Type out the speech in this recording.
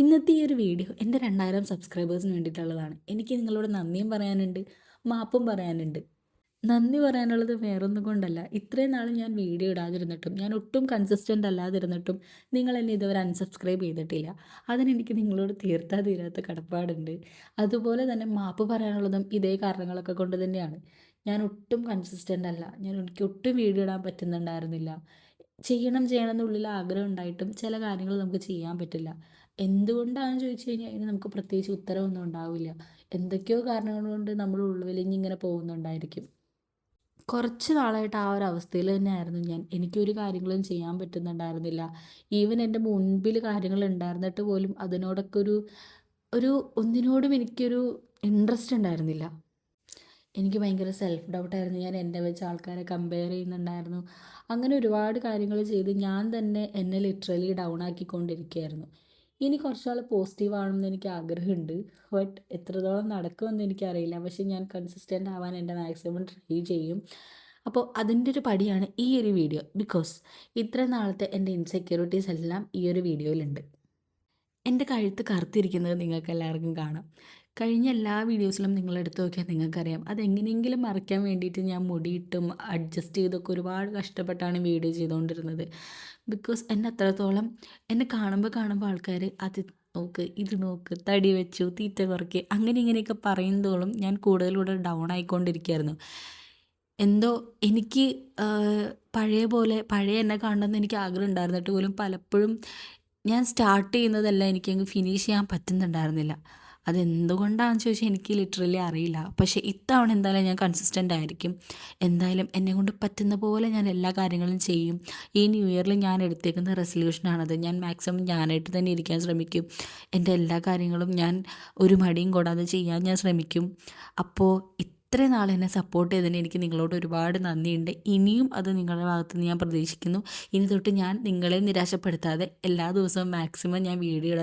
ഇന്നത്തെ ഈ ഒരു വീഡിയോ എൻ്റെ 2000 സബ്സ്ക്രൈബേഴ്സിന് വേണ്ടിയിട്ടുള്ളതാണ്. എനിക്ക് നിങ്ങളോട് നന്ദിയും പറയാനുണ്ട്, മാപ്പും പറയാനുണ്ട്. നന്ദി പറയാനുള്ളത് വേറൊന്നും കൊണ്ടല്ല. ഇത്രയും നാൾ ഞാൻ വീഡിയോ ഇടാതിരുന്നിട്ടും, ഞാൻ ഒട്ടും കൺസിസ്റ്റൻ്റ് അല്ലാതിരുന്നിട്ടും നിങ്ങൾ എന്നെ ഇതുവരെ അൺസബ്സ്ക്രൈബ് ചെയ്തിട്ടില്ല. അതിനെനിക്ക് നിങ്ങളോട് തീർത്താ തീരാത്ത കടപ്പാടുണ്ട്. അതുപോലെ തന്നെ മാപ്പ് പറയാനുള്ളതും ഇതേ കാരണങ്ങളൊക്കെ കൊണ്ട് തന്നെയാണ്. ഞാൻ ഒട്ടും കൺസിസ്റ്റൻ്റ് അല്ല. എനിക്ക് ഒട്ടും വീഡിയോ ഇടാൻ പറ്റുന്നുണ്ടായിരുന്നില്ല. ചെയ്യണം ചെയ്യണം എന്നുള്ളിൽ ആഗ്രഹം ഉണ്ടായിട്ടും ചില കാര്യങ്ങൾ നമുക്ക് ചെയ്യാൻ പറ്റില്ല. എന്തുകൊണ്ടാണെന്ന് ചോദിച്ചു കഴിഞ്ഞാൽ അതിന് നമുക്ക് പ്രത്യേകിച്ച് ഉത്തരവൊന്നും ഉണ്ടാവില്ല. എന്തൊക്കെയോ കാരണങ്ങൾ കൊണ്ട് നമ്മൾ ഉൾവലിഞ്ഞിങ്ങനെ പോകുന്നുണ്ടായിരിക്കും. കുറച്ച് നാളായിട്ട് ആ ഒരു അവസ്ഥയിൽ തന്നെയായിരുന്നു ഞാൻ. എനിക്കൊരു കാര്യങ്ങളും ചെയ്യാൻ പറ്റുന്നുണ്ടായിരുന്നില്ല. ഈവൻ എൻ്റെ മുൻപിൽ കാര്യങ്ങൾ ഉണ്ടായിരുന്നിട്ട് പോലും അതിനോടൊക്കെ ഒരു ഒരു ഒന്നിനോടും എനിക്കൊരു ഇൻട്രസ്റ്റ് ഉണ്ടായിരുന്നില്ല. എനിക്ക് ഭയങ്കര സെൽഫ് ഡൗട്ടായിരുന്നു. ഞാൻ എന്നെ വെച്ച് ആൾക്കാരെ കമ്പയർ ചെയ്യുന്നുണ്ടായിരുന്നു. അങ്ങനെ ഒരുപാട് കാര്യങ്ങൾ ചെയ്ത് ഞാൻ തന്നെ എന്നെ ലിറ്ററലി ഡൗൺ ആക്കിക്കൊണ്ടിരിക്കുകയായിരുന്നു. ഇനി കുറച്ചാൾ പോസിറ്റീവ് ആവണമെന്ന് എനിക്ക് ആഗ്രഹമുണ്ട്. ബട്ട് എത്രത്തോളം നടക്കുമെന്ന് എനിക്കറിയില്ല. പക്ഷേ ഞാൻ കൺസിസ്റ്റൻ്റ് ആവാൻ എൻ്റെ മാക്സിമം ട്രൈ ചെയ്യും. അപ്പോൾ അതിൻ്റെ ഒരു പടിയാണ് ഈ ഒരു വീഡിയോ. ബിക്കോസ് ഇത്ര നാളത്തെ എൻ്റെ ഇൻസെക്യൂരിറ്റീസ് എല്ലാം ഈ ഒരു വീഡിയോയിലുണ്ട്. എൻ്റെ കഴുത്ത് കറുത്തിരിക്കുന്നത് നിങ്ങൾക്ക് എല്ലാവർക്കും കാണാം. കഴിഞ്ഞ എല്ലാ വീഡിയോസിലും നിങ്ങൾ എടുത്തു നോക്കിയാൽ നിങ്ങൾക്കറിയാം. അതെങ്ങനെയെങ്കിലും മറയ്ക്കാൻ വേണ്ടിയിട്ട് ഞാൻ മുടിയിട്ടും അഡ്ജസ്റ്റ് ചെയ്തൊക്കെ ഒരുപാട് കഷ്ടപ്പെട്ടാണ് വീഡിയോ ചെയ്തുകൊണ്ടിരുന്നത്. ബിക്കോസ് എന്നെ അത്രത്തോളം എന്നെ കാണുമ്പോൾ ആൾക്കാർ അത് നോക്ക്, ഇത് നോക്ക്, തടി വെച്ചു, തീറ്റ കുറയ്ക്ക്, അങ്ങനെ ഇങ്ങനെയൊക്കെ പറയുന്നതോളം ഞാൻ കൂടുതലൂടെ ഡൗൺ ആയിക്കൊണ്ടിരിക്കുകയായിരുന്നു. എന്തോ എനിക്ക് പഴയ പോലെ പഴയ എന്നെ കാണണമെന്ന് എനിക്ക് ആഗ്രഹം ഉണ്ടായിരുന്നിട്ട് പോലും പലപ്പോഴും ഞാൻ സ്റ്റാർട്ട് ചെയ്യുന്നതെല്ലാം എനിക്കങ്ങ് ഫിനിഷ് ചെയ്യാൻ പറ്റുന്നുണ്ടായിരുന്നില്ല. അതെന്തുകൊണ്ടാണെന്ന് ചോദിച്ചാൽ എനിക്ക് ലിറ്ററലി അറിയില്ല. പക്ഷേ ഇത്തവണ എന്തായാലും ഞാൻ കൺസിസ്റ്റൻ്റ് ആയിരിക്കും. എന്തായാലും എന്നെക്കൊണ്ട് പറ്റുന്ന പോലെ ഞാൻ എല്ലാ കാര്യങ്ങളും ചെയ്യും. ഈ ന്യൂ ഇയറിൽ ഞാൻ എടുത്തേക്കുന്ന റെസൊല്യൂഷനാണത്. ഞാൻ മാക്സിമം ഞാനായിട്ട് തന്നെ ഇരിക്കാൻ ശ്രമിക്കും. എൻ്റെ എല്ലാ കാര്യങ്ങളും ഞാൻ ഒരു മടിയും കൂടാതെ ചെയ്യാൻ ഞാൻ ശ്രമിക്കും. അപ്പോൾ ഇത്രയും നാൾ എന്നെ സപ്പോർട്ട് ചെയ്തതിന് എനിക്ക് നിങ്ങളോട് ഒരുപാട് നന്ദിയുണ്ട്. ഇനിയും അത് നിങ്ങളുടെ ഭാഗത്തു നിന്ന് ഞാൻ പ്രതീക്ഷിക്കുന്നു. ഇനി തൊട്ട് ഞാൻ നിങ്ങളെ നിരാശപ്പെടുത്താതെ എല്ലാ ദിവസവും മാക്സിമം ഞാൻ വീഡിയോ